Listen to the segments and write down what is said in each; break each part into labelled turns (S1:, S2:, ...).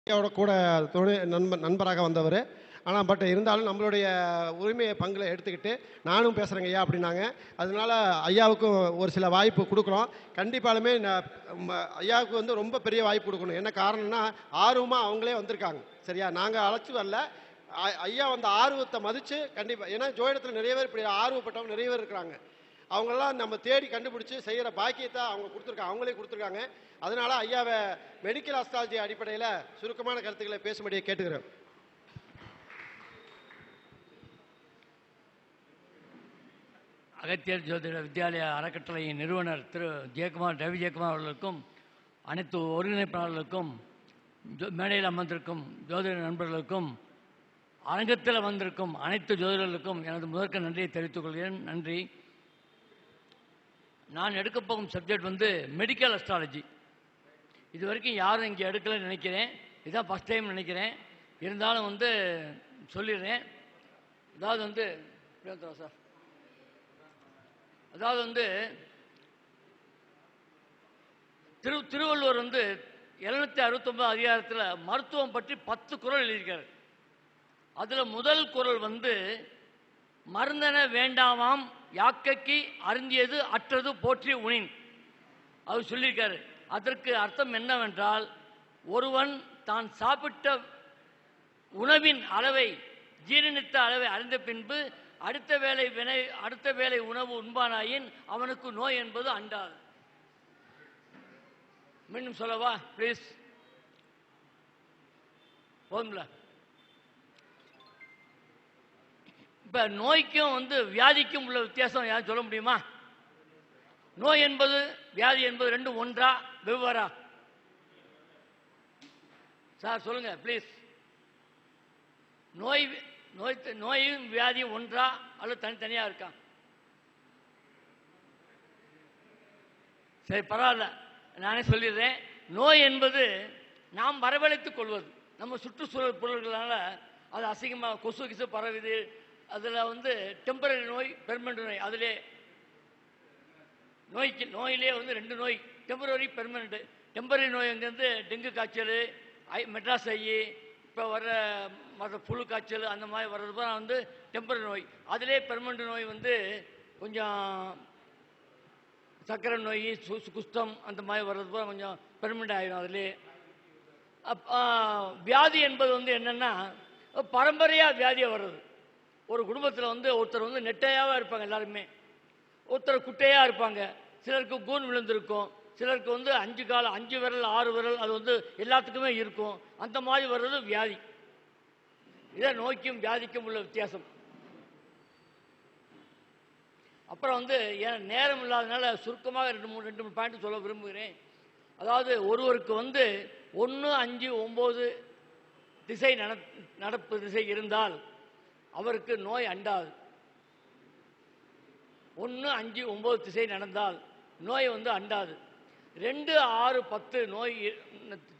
S1: ஐயாவோட கூட நண்பராக வந்தவர். ஆனால் இருந்தாலும் நம்மளுடைய உரிமையை பங்கில் எடுத்துக்கிட்டு நானும் பேசுகிறேங்க ஐயா அப்படின்னாங்க. அதனால ஐயாவுக்கும் ஒரு சில வாய்ப்பு கொடுக்குறோம். கண்டிப்பாலுமே ஐயாவுக்கு வந்து ரொம்ப பெரிய வாய்ப்பு கொடுக்கணும். என்ன காரணம்னா ஆர்வமாக அவங்களே வந்திருக்காங்க. சரியா, நாங்கள் அழைச்சி வரல. ஐயா வந்த ஆர்வத்தை மதித்து கண்டிப்பாக, ஏன்னா ஜோதிடத்தில் நிறைய பேர் இப்படி ஆர்வப்பட்டவங்க நிறைய பேர் இருக்கிறாங்க. அவங்களெல்லாம் நம்ம தேடி கண்டுபிடிச்சி செய்கிற பாக்கியத்தை அவங்க கொடுத்துருக்காங்க, அவங்களே கொடுத்துருக்காங்க. அதனால ஐயாவை மெடிக்கல் அஸ்ட்ராலஜி அடிப்படையில் சுருக்கமான கருத்துக்களை பேசும்படியே கேட்டுக்கிறேன்.
S2: அகத்தியர் ஜோதிட வித்யாலயா அறக்கட்டளையின் நிறுவனர் திரு ரவி ஜெயக்குமார் அவர்களுக்கும், அனைத்து ஒருங்கிணைப்பாளர்களுக்கும், மேடையில் அமர்ந்திருக்கும் ஜோதிட நண்பர்களுக்கும், அரங்கத்தில் வந்திருக்கும் அனைத்து ஜோதிடர்களுக்கும் எனது முதற்க நன்றியை தெரிவித்துக் கொள்கிறேன். நன்றி. நான் எடுக்கப் போகும் சப்ஜெக்ட் வந்து மெடிக்கல் அஸ்ட்ராலஜி. இது வரைக்கும் யாரும் இங்கே எடுக்கலைன்னு நினைக்கிறேன். இதுதான் ஃபஸ்ட் டைம் நினைக்கிறேன். இருந்தாலும் வந்து சொல்லிடுறேன். அதாவது வந்து சார், அதாவது வந்து திருவள்ளுவர் வந்து 769 அதிகாரத்தில் மருத்துவம் பற்றி 10 குறள் எழுதியிருக்காரு. அதில் முதல் குறள் வந்து மருந்தென வேண்டாமாம் யாக்கைக்கு அருந்தியது அற்றது போற்றி உணின். அவர் சொல்லியிருக்காரு. அதற்கு அர்த்தம் என்னவென்றால், ஒருவன் தான் சாப்பிட்ட உணவின் அளவை, ஜீரணித்த அளவை அறிந்த பின்பு அடுத்த வேளை உணவு உண்பானாயின் அவனுக்கு நோய் என்பது அண்டாது. மீண்டும் சொல்லவா பிளீஸ்? போதும்ல. இப்ப நோய்க்கும் வந்து வியாதிக்கும் உள்ள வித்தியாசம் யாரும் சொல்ல முடியுமா? நோய் என்பது வியாதி என்பது ரெண்டும் ஒன்றா வெவ்வேறா? சார் சொல்லுங்க ப்ளீஸ். நோயும் வியாதியும் ஒன்றா அல்லது தனித்தனியா இருக்கா? சரி, பரவாயில்ல, நானே சொல்லிடுறேன். நோய் என்பது நாம் வரவழைத்துக் கொள்வது. நம்ம சுற்றுச்சூழல் பொருள்களால அது அசிங்கமாக கொசு கிசு பரவுது. அதில் வந்து டெம்பரரி நோய், பெர்மனன்ட் நோய். அதிலே நோயிலே வந்து 2 நோய், டெம்பரரி பெர்மனன்ட். டெம்பரரி நோய் வந்து டெங்கு காய்ச்சல், மெட்ராஸ் ஐ, இப்போ வர்ற புழு காய்ச்சல், அந்த மாதிரி வர்றது தான் வந்து டெம்பரரி நோய். அதிலே பெர்மனன்ட் நோய் வந்து கொஞ்சம் சர்க்கரை நோய், குஷ்டம் அந்த மாதிரி வர்றது தான் கொஞ்சம் பெர்மனன்ட் ஆகிடும். அதிலே வியாதி என்பது வந்து என்னென்னா பரம்பரையாக வியாதியாக வர்றது. ஒரு குடும்பத்தில் வந்து ஒருத்தர் வந்து நெட்டையாக இருப்பாங்க, எல்லாருமே. ஒருத்தர் குட்டையாக இருப்பாங்க. சிலருக்கு கூன் விழுந்திருக்கும். சிலருக்கு வந்து 5 கால், 5 விரல், 6 விரல், அது வந்து எல்லாத்துக்குமே இருக்கும். அந்த மாதிரி வர்றது வியாதி. இதான் நோய்க்கும் வியாதிக்கும் உள்ள வித்தியாசம். அப்புறம் வந்து நேரம் இல்லாதனால சுருக்கமாக 2-3 பாயிண்ட் சொல்ல விரும்புகிறேன். அதாவது ஒருவருக்கு வந்து 1, 5, 9 திசை நடப்பு திசை இருந்தால் அவருக்கு நோய் அண்டாது. 1, 5, 9 திசை நடந்தால் நோய் வந்து அண்டாது. 2, 6, 10 நோய்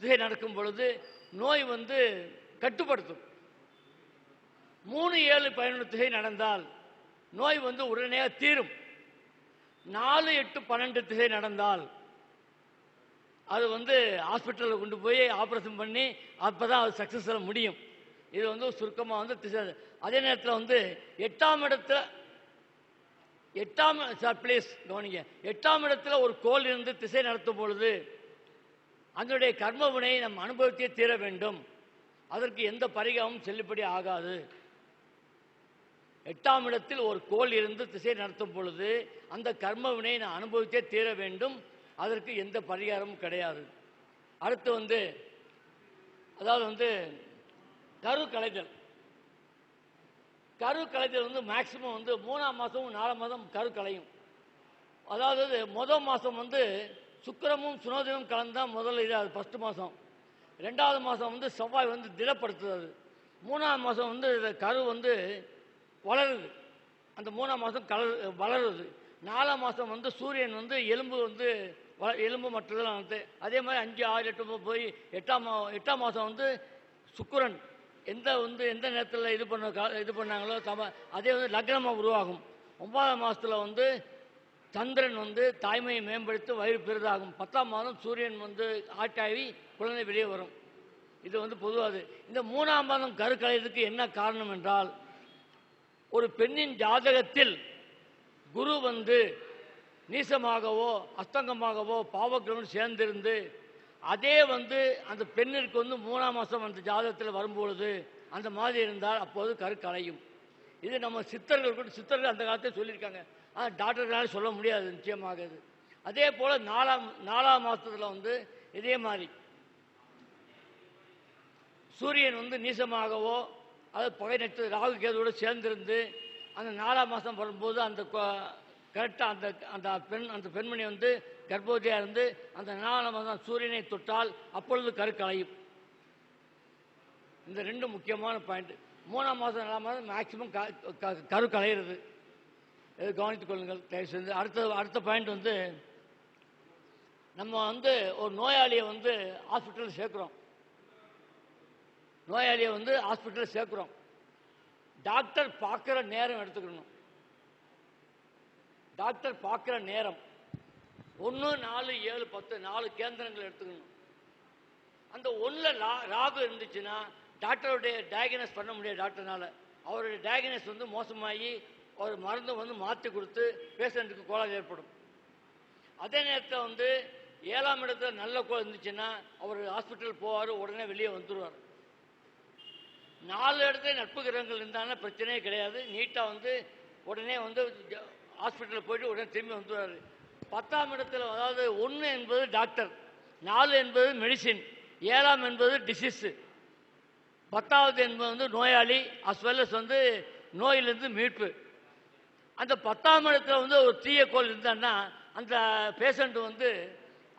S2: திசை நடக்கும் பொழுது நோய் வந்து கட்டுப்படுத்தும். 3, 7, 11 திசை நடந்தால் நோய் வந்து உடனடியாக தீரும். 4, 8, 12 திசை நடந்தால் அது வந்து ஹாஸ்பிட்டலில் கொண்டு போய் ஆப்ரேஷன் பண்ணி அப்போ தான் அது சக்ஸஸ் முடியும். இது வந்து சுருக்கமாக வந்து திசை. அதே நேரத்தில் வந்து 8ஆம் இடத்துல சார் ப்ளீஸ் கவனிங்க. 8ஆம் இடத்துல ஒரு கோள் இருந்து திசை நடத்தும் பொழுது அதனுடைய கர்ம வினை நம் அனுபவித்தே தீர வேண்டும். அதற்கு எந்த பரிகாரமும் செல்லுபடி ஆகாது. 8ஆம் இடத்தில் ஒரு கோள் இருந்து திசை நடத்தும் பொழுது அந்த கர்ம வினை நான் அனுபவித்தே தீர வேண்டும். அதற்கு எந்த பரிகாரமும் கிடையாது. அடுத்து வந்து அதாவது வந்து கரு கலைதல் வந்து மேக்சிமம் வந்து 3ஆம் மாதமும் 4ஆம் மாதம் கரு கலையும். அதாவது முதல் மாதம் வந்து சுக்கிரமும் சுனோதயமும் கலந்துதான் முதல்ல இது, அது ஃபர்ஸ்ட் மாதம். 2வது மாதம் வந்து செவ்வாய் வந்து திடப்படுத்துறது. 3ஆம் மாதம் வந்து கரு வந்து வளருது. அந்த 3ஆம் மாதம் வளருது. 4ஆம் மாதம் வந்து சூரியன் வந்து எலும்பு மற்றதெல்லாம் வந்து அதே மாதிரி 5, 6, 8 போய் 8ஆம் மாதம் வந்து சுக்கிரன் எந்த நேரத்தில் இது பண்ணாங்களோ அதே வந்து லக்னமாக உருவாகும். 9ஆம் மாதத்தில் வந்து சந்திரன் வந்து தாய்மையை மேம்படுத்தி வயிறு பெரிதாகும். 10ஆம் மாதம் சூரியன் வந்து ஆட்டாவி குழந்தை வெளியே வரும். இது வந்து பொதுவாது. இந்த 3ஆம் மாதம் கரு கலையறதுக்கு என்ன காரணம் என்றால், ஒரு பெண்ணின் ஜாதகத்தில் குரு வந்து நீசமாகவோ அஸ்தங்கமாகவோ பாவக்கிரமம் சேர்ந்திருந்து அதே வந்து அந்த பெண்ணிற்கு வந்து 3ஆம் மாதம் அந்த ஜாதகத்தில் வரும்பொழுது அந்த மாதிரி இருந்தால் அப்போது கரு கலையும். இது நம்ம சித்தர்கள் அந்த காலத்தில் சொல்லியிருக்காங்க. ஆனால் டாக்டர்களால சொல்ல முடியாது நிச்சயமாக. இது அதே போல் 4ஆம் மாதத்தில் வந்து இதே மாதிரி சூரியன் வந்து நீசமாகவோ அது பகை நட்சத்திர ராகு கேதுவோடு சேர்ந்திருந்து அந்த 4ஆம் மாதம் வரும்போது அந்த கரெக்டாக அந்த பெண்மணி வந்து கர்ப்பவதியாக இருந்து அந்த 4ஆம் மாதம் சூரியனை தொட்டால் அப்பொழுது கரு கலையும். இந்த ரெண்டு முக்கியமான பாயிண்ட். 3ஆம் மாதம் 4ஆம் மாதம் மேக்சிமம் கரு கலையிறது. இது கவனித்துக் கொள்ளுங்கள் தயவு செஞ்சு. அடுத்த பாயிண்ட் வந்து, நம்ம வந்து ஒரு நோயாளியை வந்து ஹாஸ்பிட்டலில் சேர்க்குறோம். டாக்டர் பார்க்குற நேரம் எடுத்துக்கணும். டாக்டர் பார்க்குற நேரம் 1, 4, 7, 10 4 கேந்திரங்கள் எடுத்துக்கணும். அந்த 1ல் ராகு இருந்துச்சுன்னா டாக்டருடைய டயக்னோஸ் பண்ண முடியாது. டாக்டர்னால அவருடைய டயக்னோஸ் வந்து மோசமாகி ஒரு மருந்து வந்து மாற்றி கொடுத்து பேஷண்ட்டுக்கு கோளாறு ஏற்படும். அதே நேரத்தில் வந்து 7ஆம் இடத்துல நல்ல கோள் இருந்துச்சுன்னா அவர் ஹாஸ்பிட்டல் போவார், உடனே வெளியே வந்துடுவார். 4 இடத்துல நட்பு கிரகங்கள் இருந்தாங்கன்னா பிரச்சனையே கிடையாது. நீட்டாக வந்து உடனே வந்து ஹாஸ்பிட்டலில் போயிட்டு உடனே திரும்பி வந்துடுவார். 10ஆம் இடத்துல அதாவது 1 என்பது டாக்டர், 4 என்பது மெடிசின், 7ஆம் என்பது டிசீஸு, 10வது என்பது வந்து நோயாளி அஸ்வெல்லஸ் வந்து நோயிலிருந்து மீட்பு. அந்த 10ஆம் இடத்துல வந்து ஒரு தீய கோள் இருந்தான்னா அந்த பேஷண்ட் வந்து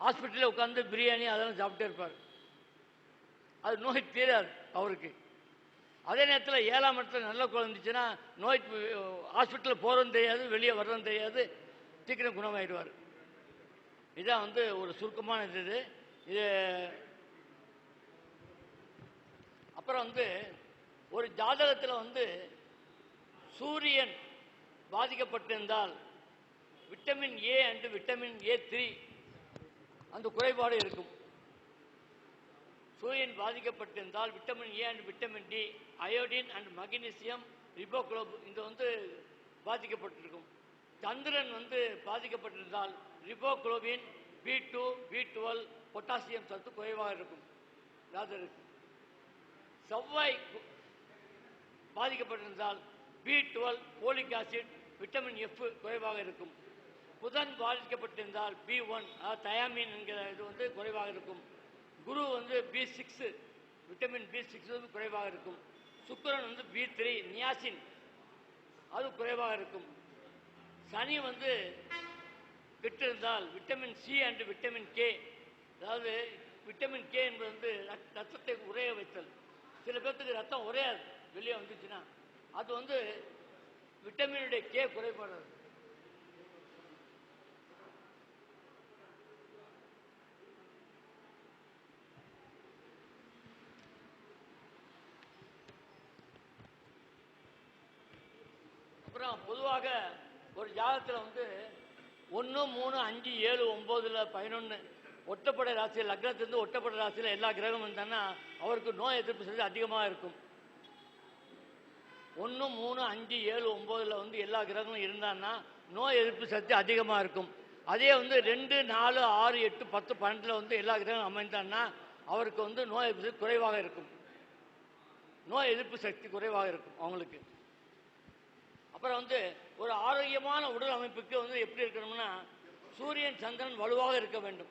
S2: ஹாஸ்பிட்டலில் உட்காந்து பிரியாணி அதெல்லாம் சாப்பிட்டே இருப்பார். அது நோய் தீராது அவருக்கு. அதே நேரத்தில் 7ஆம் இடத்துல நல்ல கோள் இருந்துச்சுன்னா நோய் ஹாஸ்பிட்டலில் போகிறதும் தெரியாது, வெளியே வர்றதும் தெரியாது, சீக்கிரம் குணமாயிடுவார். இதுதான் வந்து ஒரு சுருக்கமான இது. அப்புறம் வந்து ஒரு ஜாதகத்தில் வந்து சூரியன் பாதிக்கப்பட்டிருந்தால் vitamin A and vitamin A3 அந்த குறைபாடு இருக்கும். சூரியன் பாதிக்கப்பட்டிருந்தால் vitamin A and vitamin D, iodine and magnesium, ரிபோக்ளோப் இந்த வந்து பாதிக்கப்பட்டிருக்கும். சந்திரன் வந்து பாதிக்கப்பட்டிருந்தால் ரிபோக்ளோபின், B2, B12, பொட்டாசியம் சத்து குறைவாக இருக்கும். செவ்வாய் பாதிக்கப்பட்டிருந்தால் B12, folic acid, vitamin F குறைவாக இருக்கும். புதன் பாதிக்கப்பட்டிருந்தால் B1 தயாமின் என்கிற இது வந்து குறைவாக இருக்கும். குரு வந்து B6, விட்டமின் B6 வந்து குறைவாக இருக்கும். சுக்கிரன் வந்து B3, நியாசின் அது குறைவாக இருக்கும். சனி வந்து கெட்டிருந்தால் vitamin C and vitamin K, அதாவது விட்டமின் கே என்பது வந்து ரத்தத்தை உறைய வைத்தல். சில பேர்த்துக்கு ரத்தம் உறையாது வெளியே வந்துச்சுன்னா, அது வந்து விட்டமினுடைய கே குறைபாடு. அப்புறம் பொதுவாக ஒரு ஜாதகத்தில் வந்து 1, 3, 5, 7, 9, 11 ஒட்டப்படை ராசியில் லக்னத்திலிருந்து ஒட்டப்படை ராசியில் எல்லா கிரகமும் இருந்தாங்கன்னா அவருக்கு நோய் எதிர்ப்பு சக்தி அதிகமாக இருக்கும். 1, 3, 5, 7, 9 வந்து எல்லா கிரகமும் இருந்தான்னா நோய் எதிர்ப்பு சக்தி அதிகமாக இருக்கும். அதே வந்து 2, 4, 6, 8, 10, 12 வந்து எல்லா கிரகமும் அமைந்தான்னா அவருக்கு வந்து நோய் எதிர்ப்பு சக்தி குறைவாக இருக்கும். நோய் எதிர்ப்பு சக்தி குறைவாக இருக்கும் அவங்களுக்கு. அப்புறம் வந்து ஒரு ஆரோக்கியமான உடல் அமைப்புக்கு வந்து எப்படி இருக்கணும்னா சூரியன் சந்திரன் வலுவாக இருக்க வேண்டும்.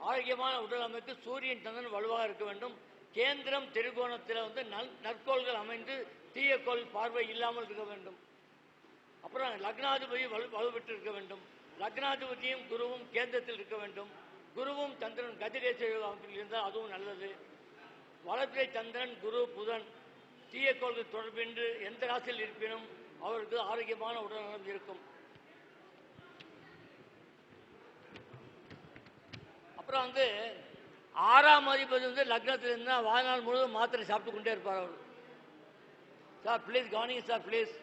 S2: ஆரோக்கியமான உடல் அமைப்பு சூரியன் சந்திரன் வலுவாக இருக்க வேண்டும். கேந்திரம் திரிகோணத்தில் வந்து நற்கோள்கள் அமைந்து தீயக்கோள் பார்வை இல்லாமல் இருக்க வேண்டும். அப்புறம் லக்னாதிபதி வலுப்பெற்று இருக்க வேண்டும். லக்னாதிபதியும் குருவும் கேந்திரத்தில் இருக்க வேண்டும். குருவும் சந்திரன் கதிரேச அமைப்பில் இருந்தால் அதுவும் நல்லது. வளர்பிறை சந்திரன், குரு, புதன் தீயக்கோள்கள் தொடர்பின்றி எந்த ராசியில் இருப்பினும் அவருக்கு ஆரோக்கியமான உடல்நலம் இருக்கும். அப்புறம் வந்து 6ஆம் அதிபதி வந்து லக்னத்தில் இருந்தால் வாழ்நாள் முழுவதும் மாத்திரை சாப்பிட்டு கொண்டே இருப்பார் அவர். சார் ப்ளீஸ் கவனிங்க சார் ப்ளீஸ்.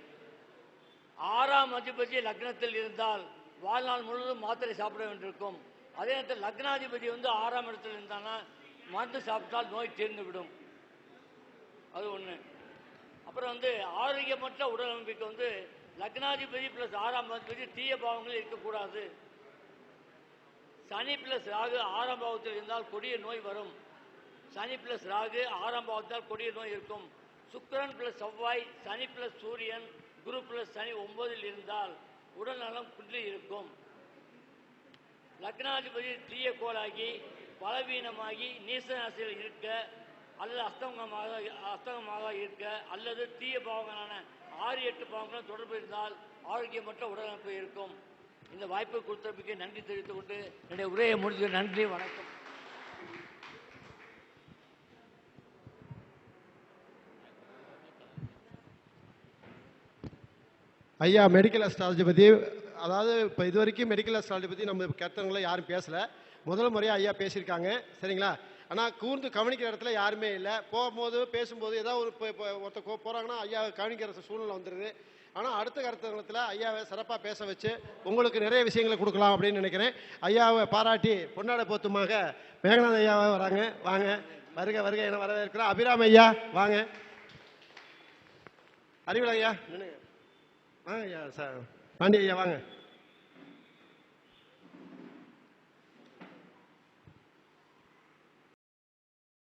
S2: 6ஆம் அதிபதி லக்னத்தில் இருந்தால் வாழ்நாள் முழுவதும் மாத்திரை சாப்பிட வேண்டியிருக்கும். அதே நேரத்தில் லக்னாதிபதி வந்து 6ஆம் இடத்தில் இருந்தான்னா மருந்து சாப்பிட்டால் நோய் தீர்ந்துவிடும். அது ஒன்று. அப்புறம் வந்து ஆரோக்கியமற்ற உடல் அமைப்புக்கு வந்து லக்னாதிபதி ப்ளஸ் 6ஆம் அதிபதி தீய பாவங்கள் இருக்கக்கூடாது. சனி ப்ளஸ் ராகு 6ஆம் பாவத்தில் இருந்தால் கொடிய நோய் வரும். சனி ப்ளஸ் ராகு 6ஆம் பாவத்தால் கொடிய நோய் இருக்கும். சுக்கிரன் ப்ளஸ் செவ்வாய், சனி ப்ளஸ் சூரியன், குரு ப்ளஸ் சனி 9இல் இருந்தால் உடல் நலம் குன்றி இருக்கும். லக்னாதிபதி தீய கோளாகி பலவீனமாகி நீசராசியில் இருக்க அல்லது அஸ்தங்கமாக இருக்க அல்லது தீய பாவங்களான 6-8 பாவங்களும் தொடர்பு இருந்தால் ஆரோக்கியமற்ற உடலமைப்பு இருக்கும். இந்த வாய்ப்பை கொடுத்தமைக்கு நன்றி தெரிவித்துக் கொண்டு என்னுடைய உரையை முடிஞ்ச நன்றி, வணக்கம்.
S1: ஐயா மெடிக்கல் அஸ்ட்ராலஜி பற்றி, அதாவது இப்போ இது வரைக்கும் மெடிக்கல் அஸ்ட்ராலஜி பற்றி நம்ம கேட்டவங்கள யாரும் பேசலை. முதல் முறையாக ஐயா பேசியிருக்காங்க, சரிங்களா? ஆனால் கூர்ந்து கவனிக்கிற இடத்துல யாருமே இல்லை. போகும்போது பேசும்போது ஏதாவது ஒரு ஒருத்தர் போகிறாங்கன்னா ஐயா கவனிக்கிற சூழ்நிலை வந்துடுது. ஆனால் அடுத்த கருத்தத்தில் ஐயாவை சிறப்பாக பேச வச்சு உங்களுக்கு நிறைய விஷயங்களை கொடுக்கலாம் அப்படின்னு நினைக்கிறேன். ஐயாவை பாராட்டி பொன்னாடை போத்துமாக மேகநாத ஐயாவை வராங்க. வாங்க, வருக வருக என வரவேற்கிறோம். அபிராம ஐயா வாங்க. அறிவியல் ஐயா வாங்க ஐயா. சார் பாண்டி ஐயா வாங்க.